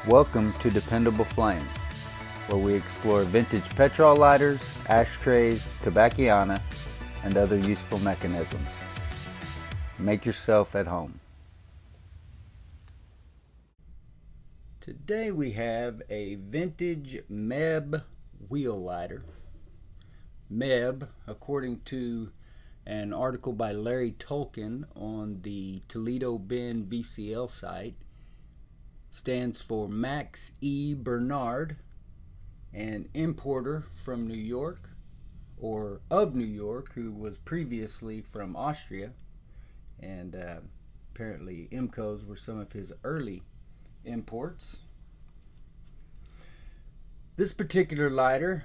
Welcome to Dependable Flame, where we explore vintage petrol lighters, ashtrays, tobacciana, and other useful mechanisms. Make yourself at home. Today we have a vintage MEB wheel lighter. MEB, according to an article by Larry Tolkien on the Toledo Bend VCL site, stands for Max E. Bernard, an importer from New York, or of New York, who was previously from Austria, and apparently IMCOs were some of his early imports. This particular lighter,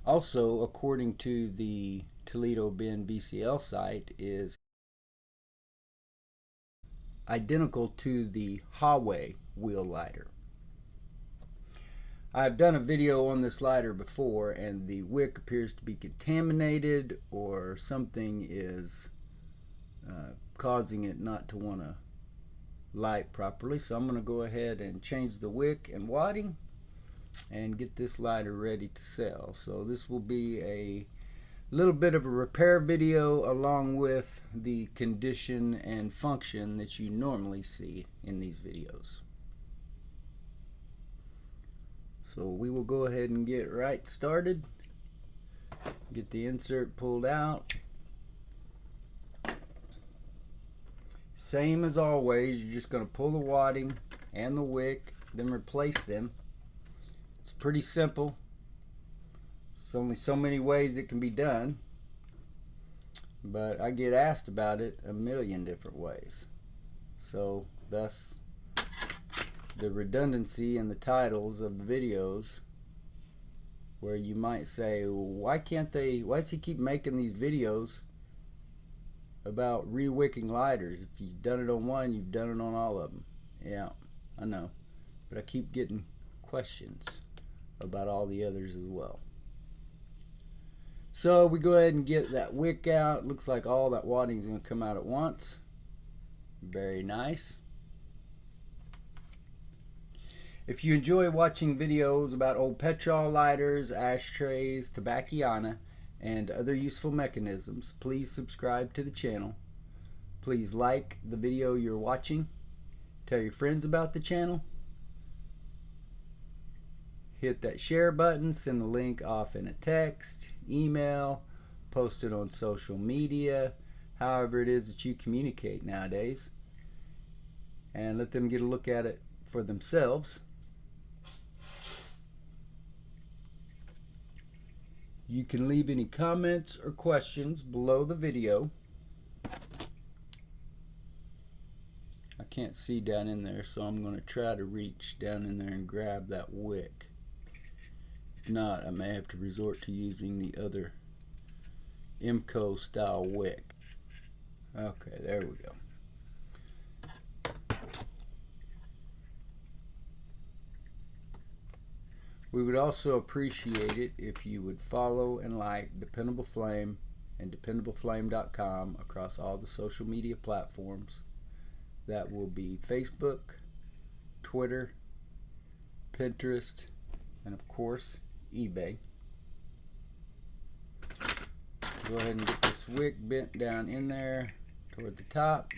also according to the Toledo Bend VCL site, is identical to the Huawei wheel lighter. I've done a video on this lighter before, and the wick appears to be contaminated, or something is causing it not to want to light properly. So I'm going to go ahead and change the wick and wadding and get this lighter ready to sell. So this will be a little bit of a repair video along with the condition and function that you normally see in these videos. So we will go ahead and get right started. Get the insert pulled out. Same as always, you're just going to pull the wadding and the wick, then replace them. It's pretty simple. There's only so many ways it can be done, but I get asked about it a million different ways. So thus the redundancy in the titles of the videos, where you might say, why does he keep making these videos about re-wicking lighters? If you've done it on one, you've done it on all of them. Yeah, I know, but I keep getting questions about all the others as well. So we go ahead and get that wick out. Looks like all that wadding is going to come out at once. Very nice. If you enjoy watching videos about old petrol lighters, ashtrays, tobacciana, and other useful mechanisms, please subscribe to the channel. Please like the video you're watching. Tell your friends about the channel. Hit that share button, send the link off in a text, email, post it on social media, however it is that you communicate nowadays, and let them get a look at it for themselves. You can leave any comments or questions below the video. I can't see down in there, so I'm going to try to reach down in there and grab that wick. If not, I may have to resort to using the other IMCO style wick. Okay, there we go. We would also appreciate it if you would follow and like Dependable Flame and dependableflame.com across all the social media platforms. That will be Facebook, Twitter, Pinterest, and of course eBay. Go ahead and get this wick bent down in there toward the top.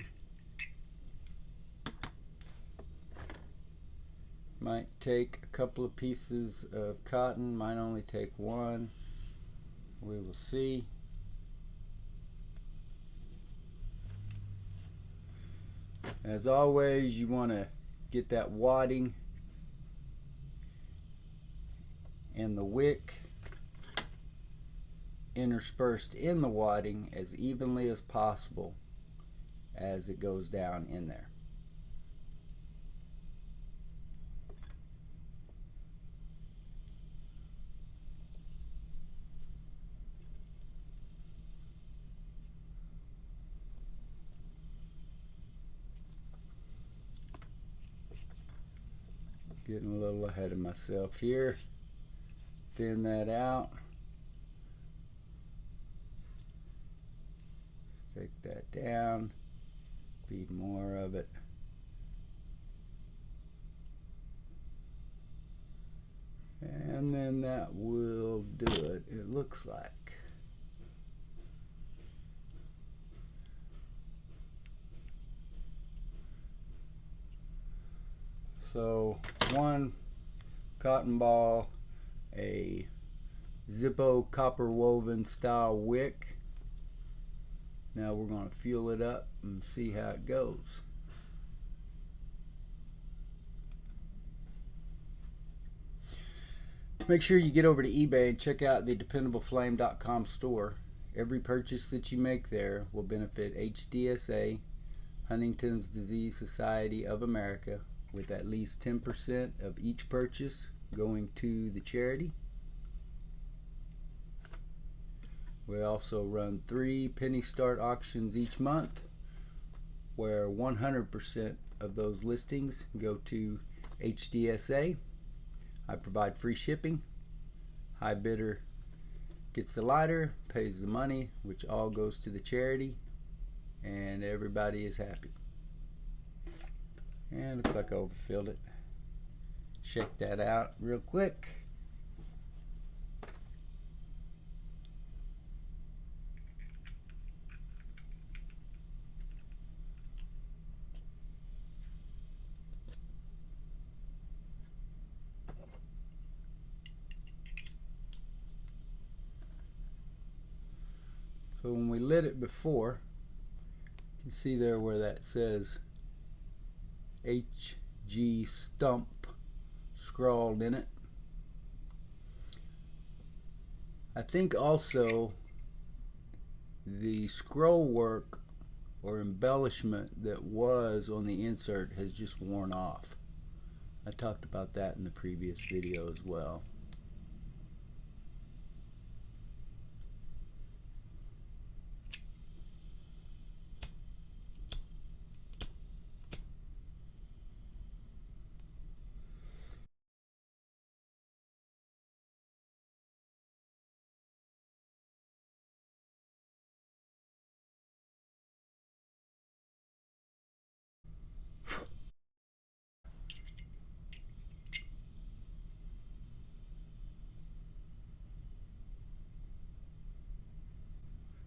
Might take a couple of pieces of cotton, might only take one. We will see. As always, you want to get that wadding and the wick interspersed in the wadding as evenly as possible as it goes down in there. Getting a little ahead of myself here. Thin that out. Take that down. Feed more of it. And that will do it, it looks like. So one cotton ball, a Zippo copper woven style wick. Now we're going to fuel it up and see how it goes. Make sure you get over to eBay and check out the dependableflame.com store. Every purchase that you make there will benefit HDSA, Huntington's Disease Society of America, with at least 10% of each purchase going to the charity. We also run 3 penny start auctions each month, where 100% of those listings go to HDSA. I provide free shipping. High bidder gets the lighter, pays the money, which all goes to the charity, and everybody is happy. And looks like I overfilled it. Check that out real quick. So when we lit it before, you can see there where that says HG Stump scrawled in it. I think also the scroll work or embellishment that was on the insert has just worn off. I talked about that in the previous video as well.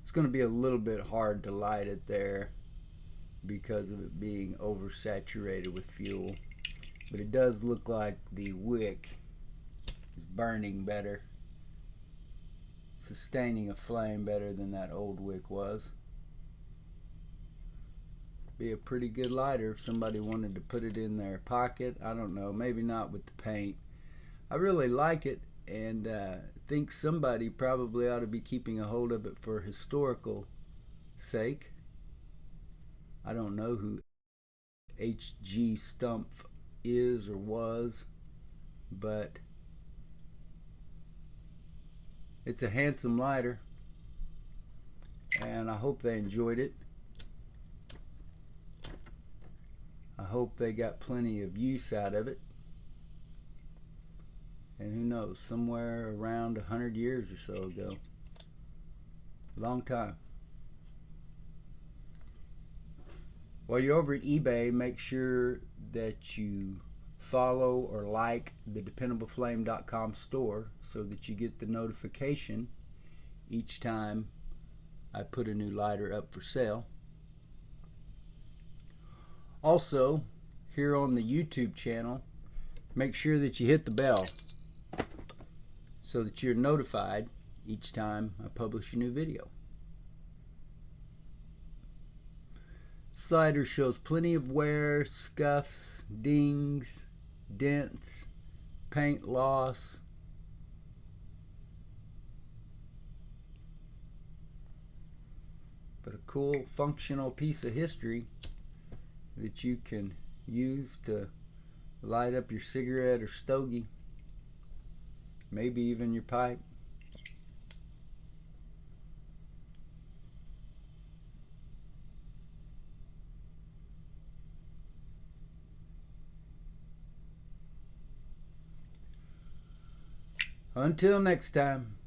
It's going to be a little bit hard to light it there because of it being oversaturated with fuel, but it does look like the wick is burning better, sustaining a flame better than that old wick was. Be a pretty good lighter if somebody wanted to put it in their pocket. I don't know, maybe not with the paint. I really like it, and think somebody probably ought to be keeping a hold of it for historical sake. I don't know who HG Stump is or was, but it's a handsome lighter, and I hope they enjoyed it. I hope they got plenty of use out of it. And who knows, somewhere around 100 years or so ago. Long time. While you're over at eBay, make sure that you follow or like the dependableflame.com store so that you get the notification each time I put a new lighter up for sale. Also, here on the YouTube channel, make sure that you hit the bell so that you're notified each time I publish a new video. Slider shows plenty of wear, scuffs, dings, dents, paint loss. But a cool functional piece of history that you can use to light up your cigarette or stogie, maybe even your pipe. Until next time.